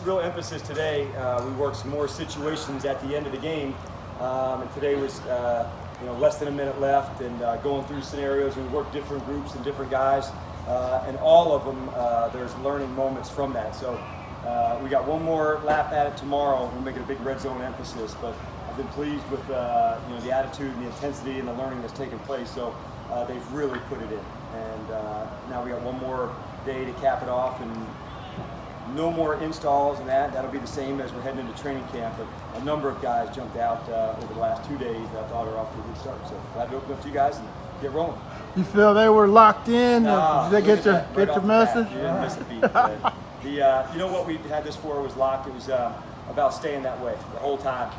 real emphasis today. We worked some more situations at the end of the game, and today was less than a minute left, and going through scenarios. We worked different groups and different guys, and all of them there's learning moments from that. So we got one more lap at it tomorrow. We're making a big red zone emphasis, but I've been pleased with the attitude and the intensity and the learning that's taken place. So they've really put it in, and now we got one more day to cap it off, and no more installs and that'll be the same as we're heading into training camp. But a number of guys jumped out over the last 2 days that I thought are off to a good start. So glad to open up to you guys and get rolling. You feel they were locked in? Nah, Did they get your message? You didn't miss a beat. You know what we had this for was locked. It was about staying that way the whole time,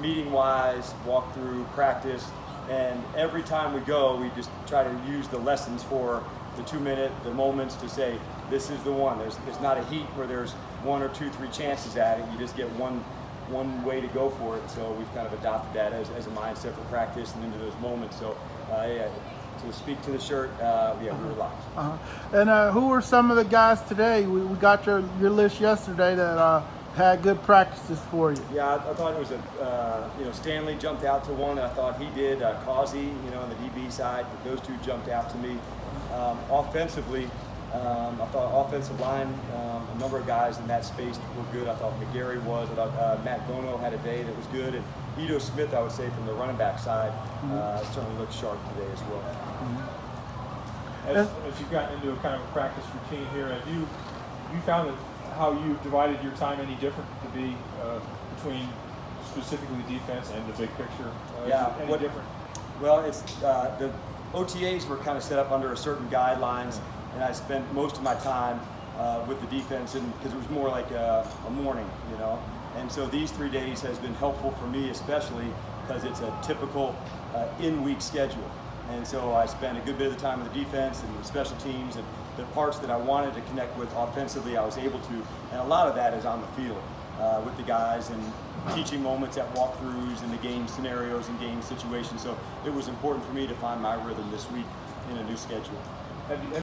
meeting-wise, walk-through, practice, and every time we go, we just try to use the lessons for the 2 minute, the moments to say, this is the one. There's not a heat where there's 1 or 2, 3 chances at it. You just get one way to go for it. So we've kind of adopted that as a mindset for practice and into those moments. So to speak to the shirt, we were locked. And who were some of the guys today? We got your list yesterday that had good practices for you. Yeah, I thought it was Stanley jumped out to one. I thought he did. Causey, on the DB side, those two jumped out to me. Offensively, I thought offensive line, a number of guys in that space were good. I thought McGarry was. I thought Matt Gono had a day that was good. And Ito Smith, I would say, from the running back side, certainly looked sharp today as well. As you've gotten into a kind of a practice routine here, have you found that how you've divided your time any different to be between specifically defense and the big picture? Any different? Well, it's the OTAs were kind of set up under a certain guidelines, and I spent most of my time with the defense, and because it was more like a morning, And so these 3 days has been helpful for me, especially because it's a typical in-week schedule. And so I spent a good bit of the time with the defense and the special teams, and the parts that I wanted to connect with offensively, I was able to. And a lot of that is on the field with the guys and teaching moments at walkthroughs and the game scenarios and game situations. So it was important for me to find my rhythm this week in a new schedule. Have